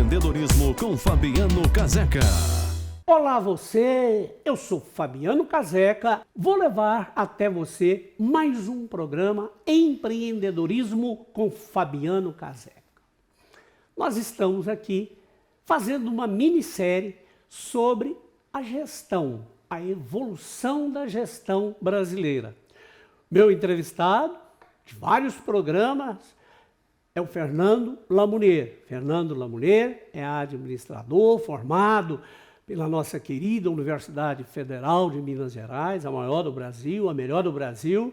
Empreendedorismo com Fabiano Caseca. Olá você, eu sou Fabiano Caseca, vou levar até você mais um programa Empreendedorismo com Fabiano Caseca. Nós estamos aqui fazendo uma minissérie sobre a gestão, a evolução da gestão brasileira. Meu entrevistado de vários programas é o Fernando Lamounier. Fernando Lamounier é administrador formado pela nossa querida Universidade Federal de Minas Gerais, a maior do Brasil, a melhor do Brasil,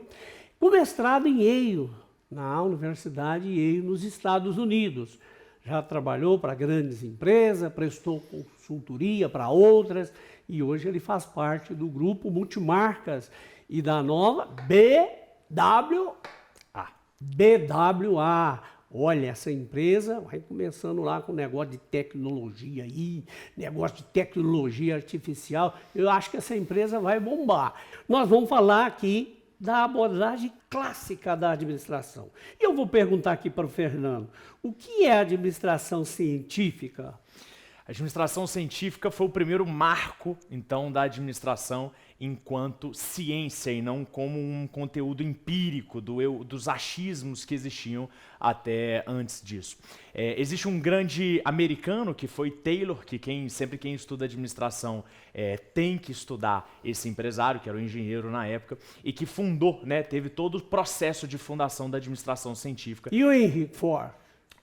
com mestrado em Yale, na Universidade Yale, nos Estados Unidos. Já trabalhou para grandes empresas, prestou consultoria para outras e hoje ele faz parte do grupo Multimarcas e da nova BWA. Olha, essa empresa vai começando lá com negócio de tecnologia aí, negócio de tecnologia artificial. Eu acho que essa empresa vai bombar. Nós vamos falar aqui da abordagem clássica da administração. E eu vou perguntar aqui para o Fernando, o que é administração científica? A administração científica foi o primeiro marco, então, da administração enquanto ciência e não como um conteúdo empírico dos achismos que existiam até antes disso. Existe um grande americano que foi Taylor, que sempre quem estuda administração tem que estudar esse empresário, que era o engenheiro na época, e que fundou, teve todo o processo de fundação da administração científica. E o Henry Ford?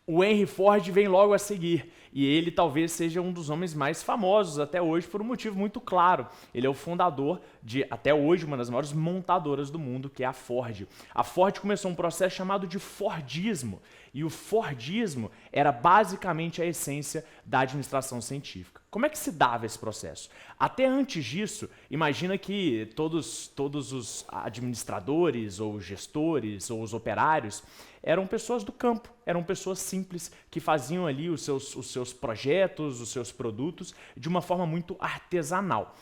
O Henry Ford vem logo a seguir, e ele talvez seja um dos homens mais famosos até hoje por um motivo muito claro. Ele é o fundador de, até hoje, uma das maiores montadoras do mundo, que é a Ford. A Ford começou um processo chamado de Fordismo, e o Fordismo era basicamente a essência da administração científica. Como é que se dava esse processo? Até antes disso, imagina que todos os administradores, ou gestores, ou os operários, eram pessoas do campo, eram pessoas simples que faziam ali os seus projetos, os seus produtos de uma forma muito artesanal.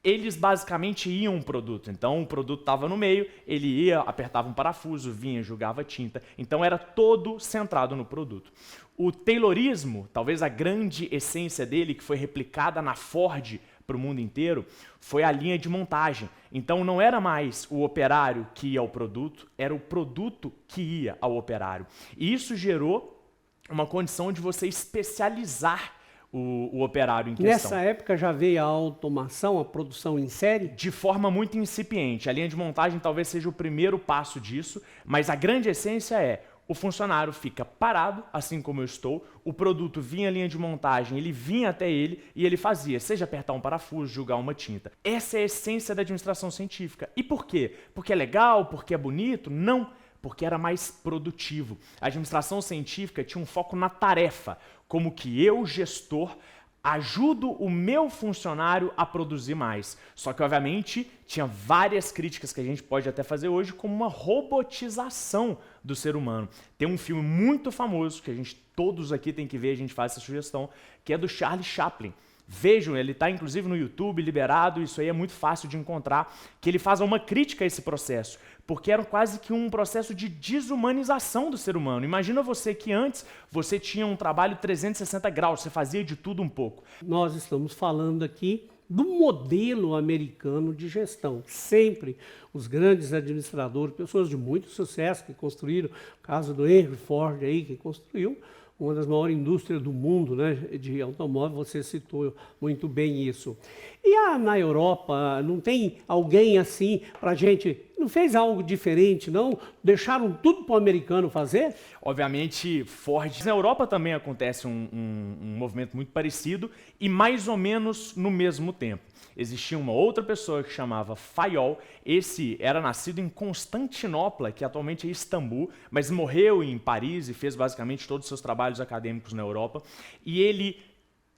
Eles basicamente iam um produto, então o produto estava no meio, ele ia, apertava um parafuso, vinha, jogava tinta, então era todo centrado no produto. O Taylorismo, talvez a grande essência dele, que foi replicada na Ford para o mundo inteiro, foi a linha de montagem. Então não era mais o operário que ia ao produto, era o produto que ia ao operário. E isso gerou uma condição de você especializar o operário em questão. Nessa época já veio a automação, a produção em série? De forma muito incipiente. A linha de montagem talvez seja o primeiro passo disso, mas a grande essência é: o funcionário fica parado, assim como eu estou, o produto vinha à linha de montagem, ele vinha até ele e ele fazia, seja apertar um parafuso, jogar uma tinta. Essa é a essência da administração científica. E por quê? Porque é legal? Porque é bonito? Não, porque era mais produtivo. A administração científica tinha um foco na tarefa, como que eu, gestor, ajudo o meu funcionário a produzir mais. Só que, obviamente, tinha várias críticas que a gente pode até fazer hoje como uma robotização do ser humano. Tem um filme muito famoso que todos aqui tem que ver, a gente faz essa sugestão, que é do Charlie Chaplin. Vejam, ele está inclusive no YouTube, liberado, isso aí é muito fácil de encontrar, que ele faz uma crítica a esse processo, porque era quase que um processo de desumanização do ser humano. Imagina você que antes você tinha um trabalho 360 graus, você fazia de tudo um pouco. Nós estamos falando aqui do modelo americano de gestão. Sempre os grandes administradores, pessoas de muito sucesso que construíram, o caso do Henry Ford aí, que construiu uma das maiores indústrias do mundo, de automóvel, você citou muito bem isso. E na Europa, não tem alguém assim para a gente, não fez algo diferente, não? Deixaram tudo para o americano fazer? Obviamente, Ford. Na Europa também acontece um movimento muito parecido e mais ou menos no mesmo tempo. Existia uma outra pessoa que chamava Fayol. Esse era nascido em Constantinopla, que atualmente é Istambul, mas morreu em Paris e fez basicamente todos os seus trabalhos acadêmicos na Europa. E ele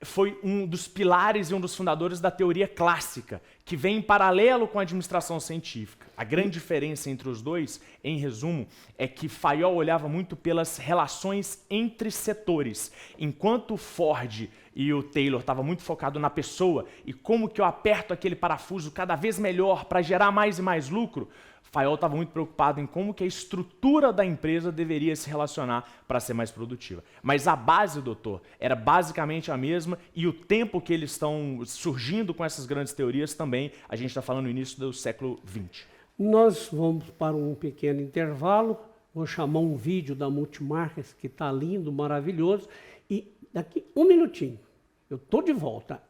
foi um dos pilares e um dos fundadores da teoria clássica, que vem em paralelo com a administração científica. A grande diferença entre os dois, em resumo, é que Fayol olhava muito pelas relações entre setores, enquanto o Ford e o Taylor estavam muito focados na pessoa e como que eu aperto aquele parafuso cada vez melhor para gerar mais e mais lucro. Fayol estava muito preocupado em como que a estrutura da empresa deveria se relacionar para ser mais produtiva. Mas a base, doutor, era basicamente a mesma e o tempo que eles estão surgindo com essas grandes teorias também, a gente está falando no início do século XX. Nós vamos para um pequeno intervalo, vou chamar um vídeo da Multimarcas que está lindo, maravilhoso, e daqui um minutinho eu estou de volta.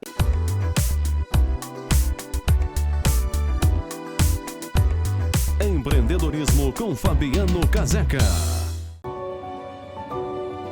Empreendedorismo com Fabiano Caseca.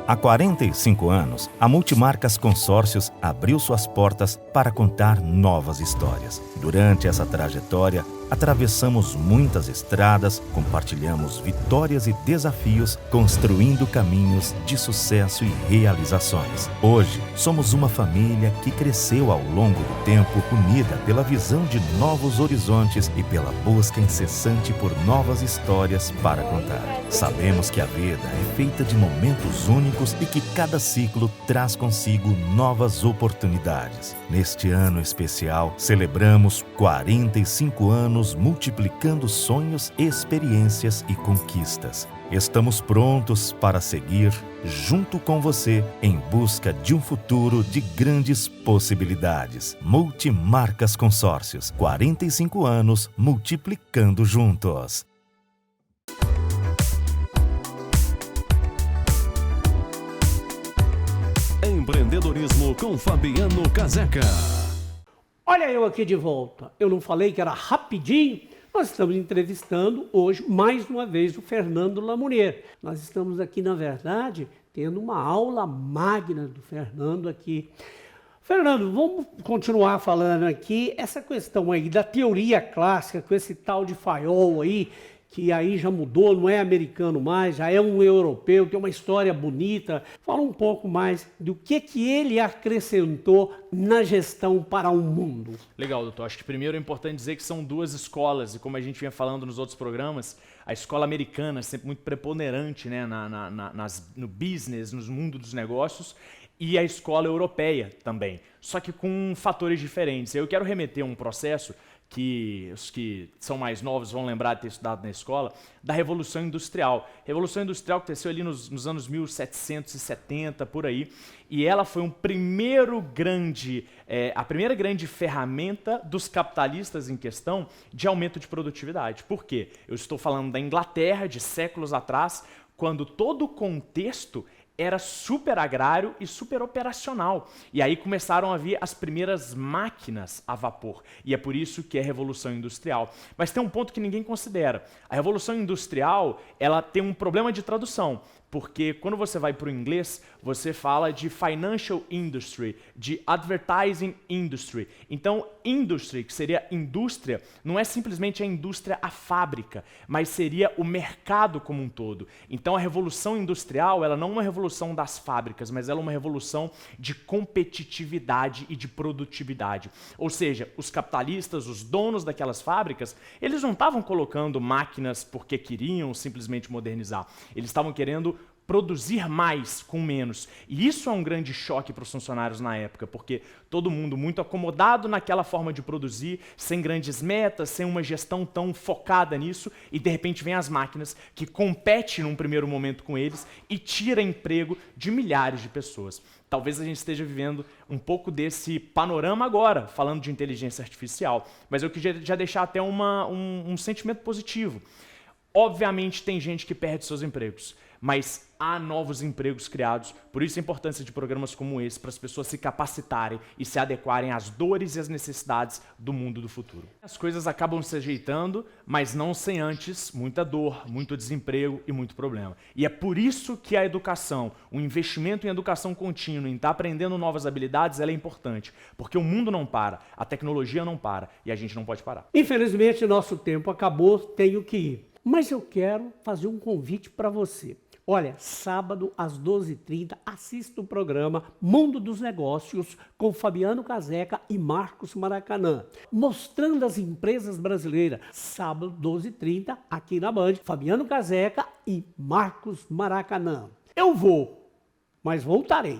Há 45 anos, a Multimarcas Consórcios abriu suas portas para contar novas histórias. Durante essa trajetória, atravessamos muitas estradas, compartilhamos vitórias e desafios, construindo caminhos de sucesso e realizações. Hoje, somos uma família que cresceu ao longo do tempo, unida pela visão de novos horizontes e pela busca incessante por novas histórias para contar. Sabemos que a vida é feita de momentos únicos e que cada ciclo traz consigo novas oportunidades. Neste ano especial, celebramos 45 anos multiplicando sonhos, experiências e conquistas. Estamos prontos para seguir junto com você em busca de um futuro de grandes possibilidades. Multimarcas Consórcios, 45 anos multiplicando juntos. Empreendedorismo com Fabiano Caseca. Olha eu aqui de volta. Eu não falei que era rapidinho? Nós estamos entrevistando hoje, mais uma vez, o Fernando Lamounier. Nós estamos aqui, na verdade, tendo uma aula magna do Fernando aqui. Fernando, vamos continuar falando aqui essa questão aí da teoria clássica, com esse tal de Fayol aí, que aí já mudou, não é americano mais, já é um europeu, tem uma história bonita. Fala um pouco mais do que ele acrescentou na gestão para o mundo. Legal, doutor. Acho que primeiro é importante dizer que são duas escolas, e como a gente vinha falando nos outros programas, a escola americana é sempre muito preponderante, né, no business, no mundo dos negócios, e a escola europeia também, só que com fatores diferentes. Eu quero remeter a um processo que os que são mais novos vão lembrar de ter estudado na escola, da Revolução Industrial. Revolução Industrial que aconteceu ali nos anos 1770, por aí, e ela foi a primeira grande ferramenta dos capitalistas em questão de aumento de produtividade. Por quê? Eu estou falando da Inglaterra, de séculos atrás, quando todo o contexto era super agrário e super operacional. E aí começaram a vir as primeiras máquinas a vapor. E é por isso que é Revolução Industrial. Mas tem um ponto que ninguém considera. A Revolução Industrial, ela tem um problema de tradução. Porque quando você vai para o inglês, você fala de financial industry, de advertising industry. Então, industry, que seria indústria, não é simplesmente a indústria, a fábrica, mas seria o mercado como um todo. Então, a revolução industrial, ela não é uma revolução das fábricas, mas ela é uma revolução de competitividade e de produtividade. Ou seja, os capitalistas, os donos daquelas fábricas, eles não estavam colocando máquinas porque queriam simplesmente modernizar. Eles estavam querendo produzir mais com menos. E isso é um grande choque para os funcionários na época, porque todo mundo muito acomodado naquela forma de produzir, sem grandes metas, sem uma gestão tão focada nisso, e de repente vem as máquinas que competem num primeiro momento com eles e tira emprego de milhares de pessoas. Talvez a gente esteja vivendo um pouco desse panorama agora, falando de inteligência artificial, mas eu queria já deixar até um sentimento positivo. Obviamente tem gente que perde seus empregos, mas há novos empregos criados, por isso a importância de programas como esse, para as pessoas se capacitarem e se adequarem às dores e às necessidades do mundo do futuro. As coisas acabam se ajeitando, mas não sem antes muita dor, muito desemprego e muito problema. E é por isso que a educação, o investimento em educação contínua, em estar aprendendo novas habilidades, ela é importante, porque o mundo não para, a tecnologia não para e a gente não pode parar. Infelizmente, nosso tempo acabou, tenho que ir. Mas eu quero fazer um convite para você. Olha, sábado às 12h30, assista o programa Mundo dos Negócios com Fabiano Caseca e Marcos Maracanã, mostrando as empresas brasileiras. Sábado, 12h30, aqui na Band, Fabiano Caseca e Marcos Maracanã. Eu vou, mas voltarei.